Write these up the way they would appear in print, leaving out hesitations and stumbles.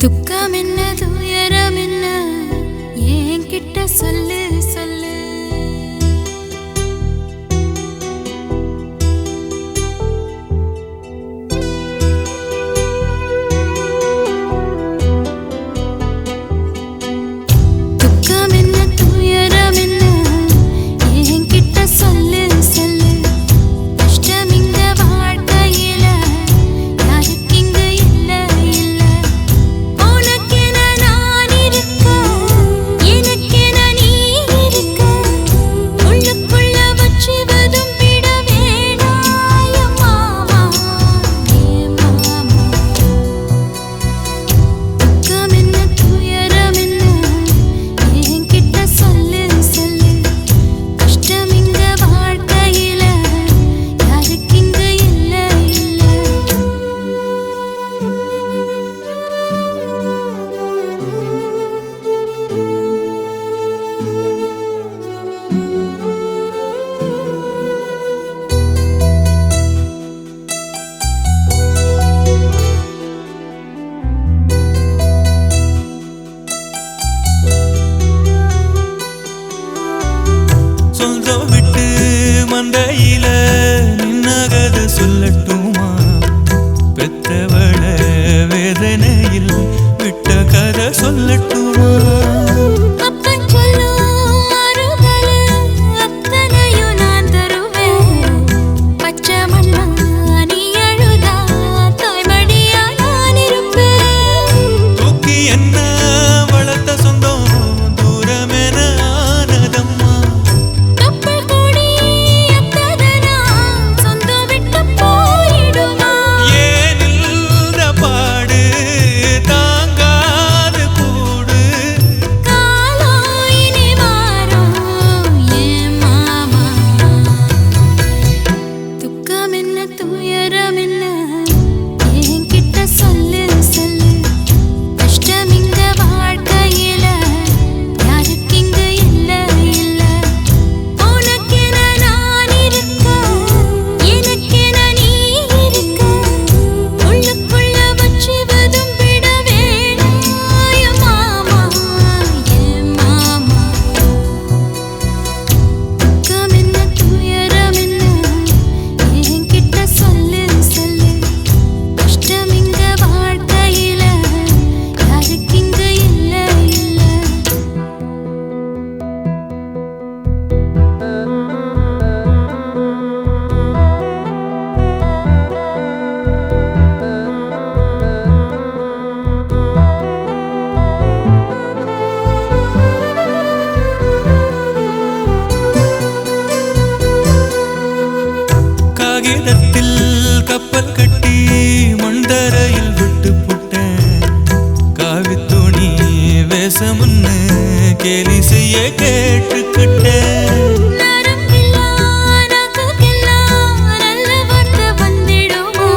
துக்கம் என்ன துயரம் என்ன என்கிட்ட சொல்லு சொல்லு. துக்கம் என்ன துயரம் என்ன என்கிட்ட சொல்லு சொல்லு. கஷ்டம் இங்க வாழ்க்கையில யாருக்கு இங்க இல்ல இல்ல. உனக்கென நான் இருக்க எனக்கென நீ இருக்க. உள்ளுக்குள்ள வச்சுவதும் விட வேணாய மாமா ஏ மாமா. துக்கம் என்ன துயரம் என்ன என்கிட்ட சொல்லு சொல்லு. கஷ்டம் இங்க வாழ்க்கையில யாருக்கு இங்க இல்ல இல்ல. சொந்தம் விட்டு மந்தையில நின்னகத சொல்லட்டுமா? பெத்தவள வேதனையில் விட்ட கதை சொல்லட்டுமா? அப்பன் சொல்லும் ஆறுதலு அத்தனையும் நான் தருவேன். பச்சை மண்ணா நீ அழுதா தாய்மடியா நான் இருப்பேன். தூக்கி என்ன வளர்த்த சொந்தம் தூரமென ஆனதம்மா. கப்பல் கூடி எத்ததனா சொந்தம் விட்டு போயிடுமா? ஏனில்ற பாடு தாங்காது கூடு. காலம் இனி மாறும் ஏன் மாமா. துக்கம் என்ன துயரம் என்ன என்கிட்ட சொல்லு சொல்லு. கஷ்டம் இங்க வாழ்க்கையில யாருக்கு இங்க இல்ல இல்ல. உனக்கென நான் இருக்க எனக்கென நீ இருக்க. உள்ளுக்குள்ள வச்சுவதும் விட வேணாய மாமா ஏன் மாமா. துக்கம் என்ன துயரம் என்ன என்கிட்ட சொல்லு சொல்லு. கஷ்டம் இங்க வாழ்க்கையில யாருக்கு இங்க இல்ல இல்ல. காகிதத்தில் கப்பல் கட்டி மண்டரையில் விட்டு புட்டேன். காவி துணி வேஷமுன்னு கேலி செய்ய கேட்டுக்கிட்டேன். நரம்பில்லா நாக்குக்கெல்லாம் நல்ல வார்த்தை வந்திடுமோ?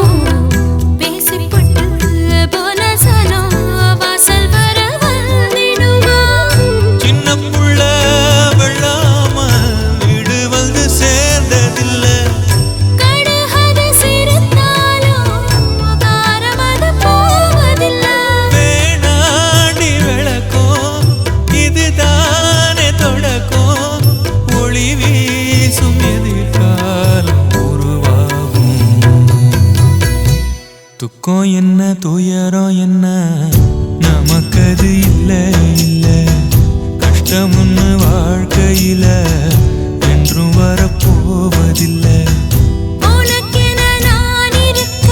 பேசிப்பட்டு போன சனம் வாசல் வர வந்திடுமோ? சின்ன புள்ள வெள்ளாம வீடு வந்து சேர்ந்ததில்ல. கடுகது சிரித்தாலும் காரமது போவதில்ல. வேணாண்டி விளக்கம் இதுதானே தொடக்கம். ஒளி வீசும் எதிர்காலம் உருவாகும். துக்கம் என்ன துயரம் என்ன நமக்கது இல்ல இல்ல. கஷ்டம்னு வாழ்க்கையில என்றும் வரப்போவதில்லை. உனக்கென நான் இருக்க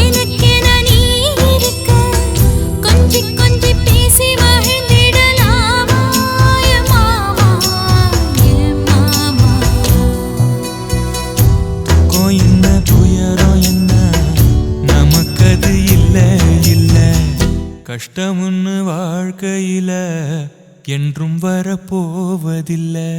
எனக்கென நீ இருக்க. கொஞ்சி கொஞ்சி பேசி மகிழ்ந்திடலாமா என் மாமா என் மாமா. துக்கம் என்ன துயரம் என்ன நமக்கது இல்ல இல்ல. கஷ்டம்னு வாழ்க்கையில என்றும் வரப்போவதில்லை.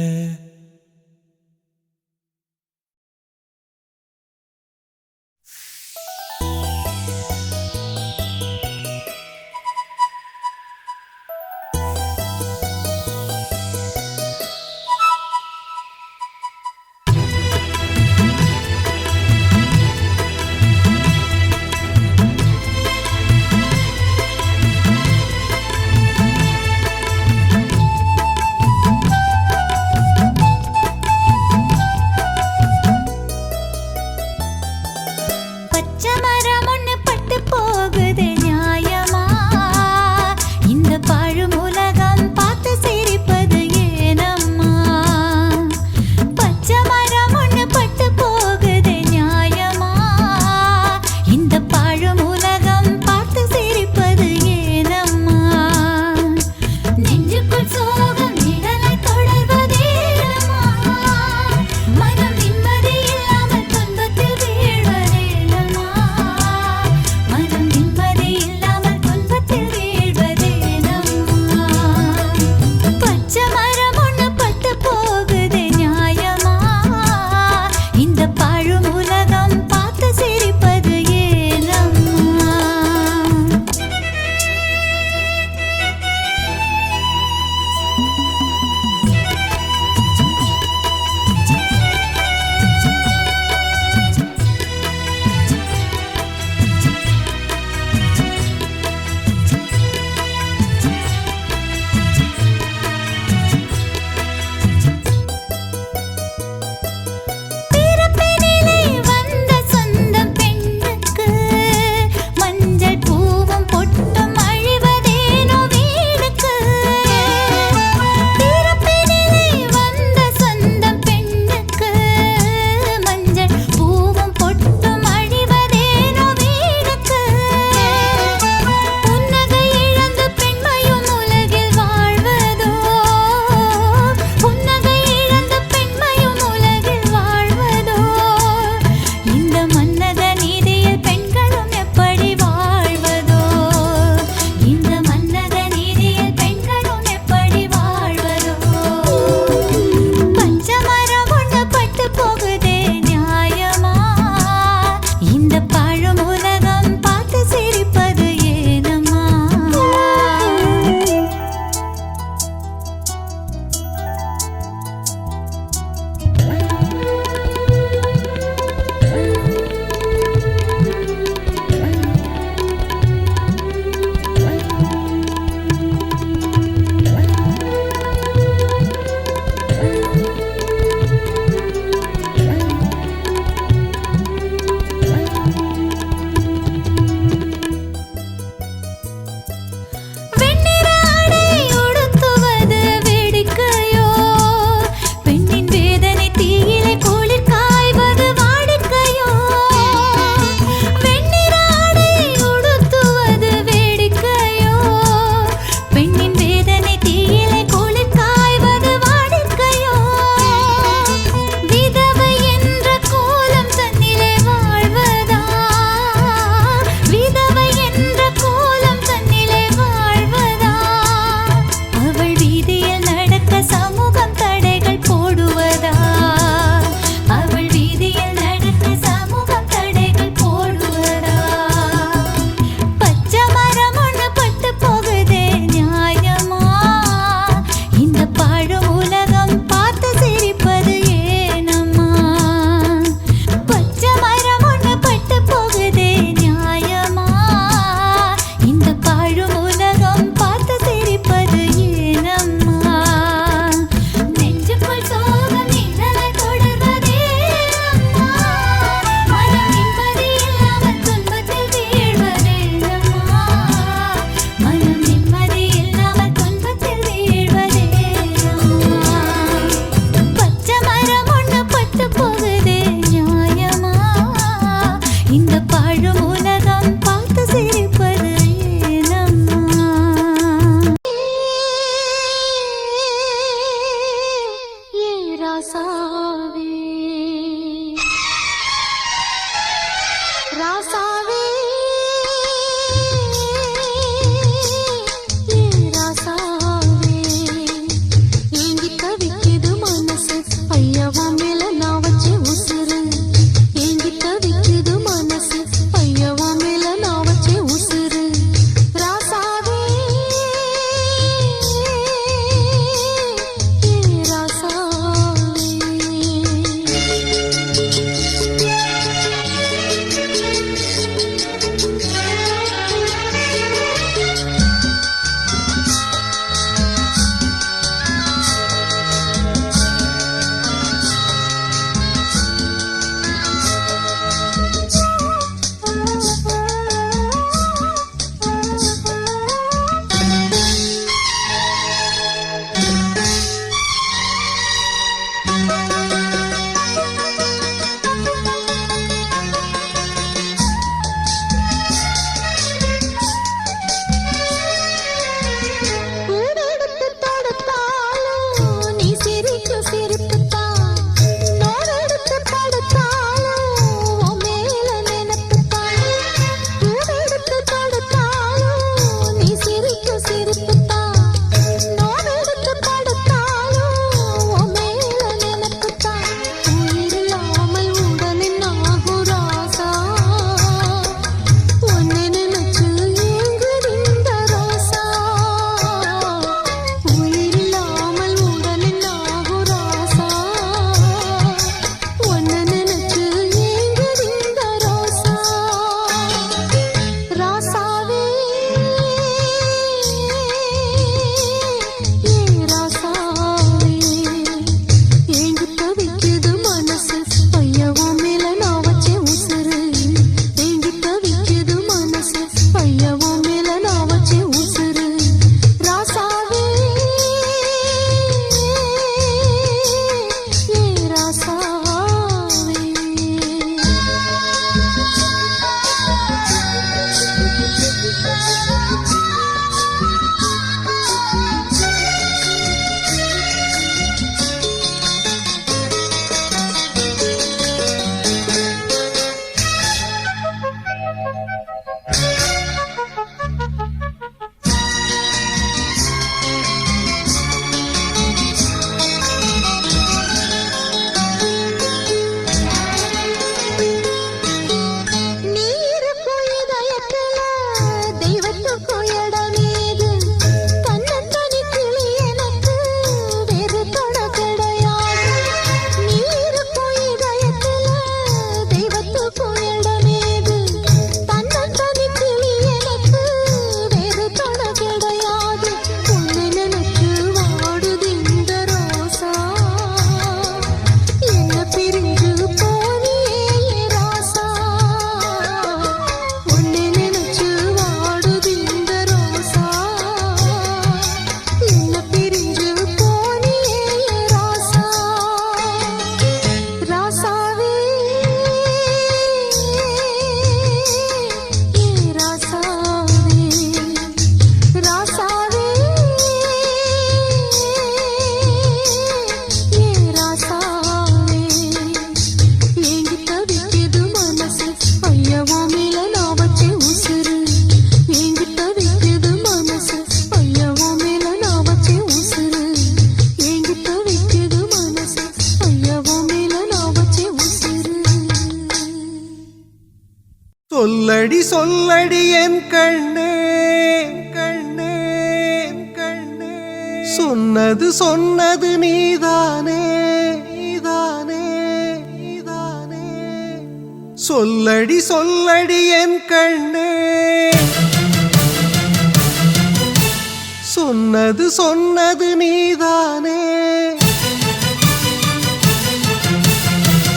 சொல்லடி சொல்லடி என் கண்ணே கண்ணே கண்ணே சொன்னது சொன்னது நீதானே நீதானே நீதானே சொல்லடி சொல்லடி என் கண்ணே சொன்னது சொன்னது நீதானே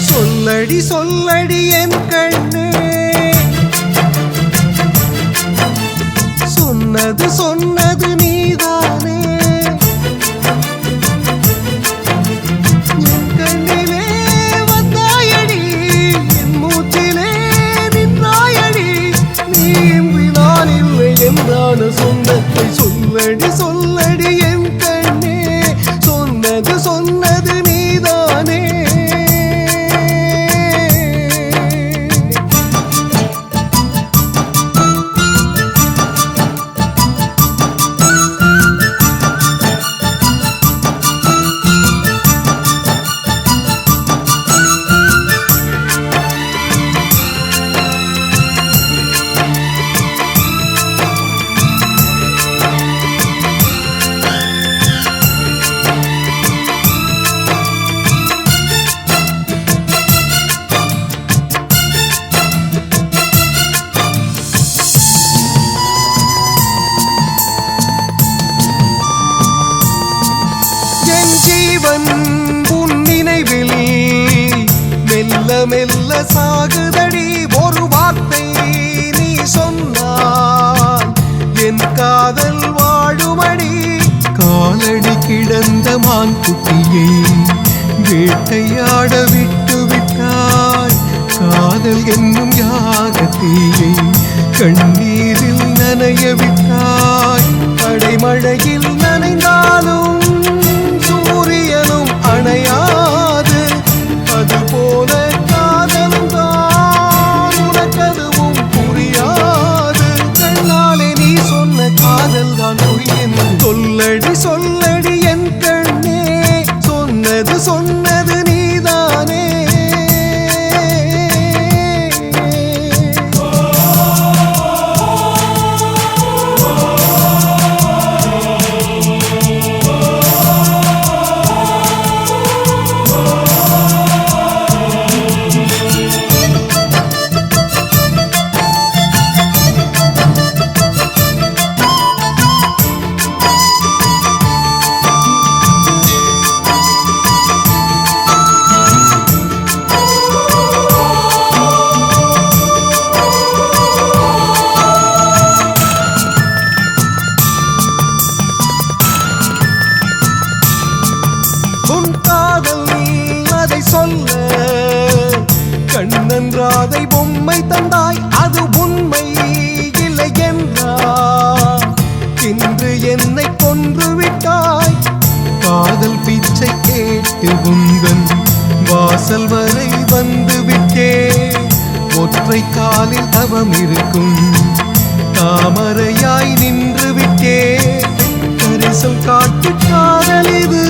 சொல்லடி சொல்லடி என் கண்ணே சொன்னது சொன்னது நீதானே என் கண்ணிலே வந்தாயடி என் மூச்சிலே நின்றாயடி நீ இன்றி நான் இல்லை என்றான சொந்தத்தை சொல்லடி சொல்லடி என் கண்ணே சொன்னது சொன்னது நீதானே மெல்ல சாகுதடி ஒரு வார்த்தை நீ சொன்னால் என் காதல் வாழுமடி. காலடி கிடந்த மான் குட்டியை வேட்டையாட விட்டு விட்டாய். காதல் என்னும் யாகத்தீயை கண்ணீரில் நனைய விட்டாய். அடைமழையில் நனைந்தாலும் சூரியனும் அணையாது. அதுபோல காதலும் தான் உனக்கதுவும் புரியாது. கண்ணாலே நீ சொன்ன காதல் தான் பொய்யென்று சொல்லடி சொல்லடி என் கண்ணே. சொன்னது சொன்னது நீதானே. சொல்ல கண்ணன் ராதை பொம்மை தந்தாய். அது உண்மை இல்லை என்றார். இன்று என்னை கொன்று விட்டாய். காதல் பிச்சை கேட்டு உந்தன் வாசல் வரை வந்து விட்டே. ஒற்றை காலில் தவம் இருக்கும் தாமரையாய் நின்று விட்டே. கரிசல் காட்டு காதல் இது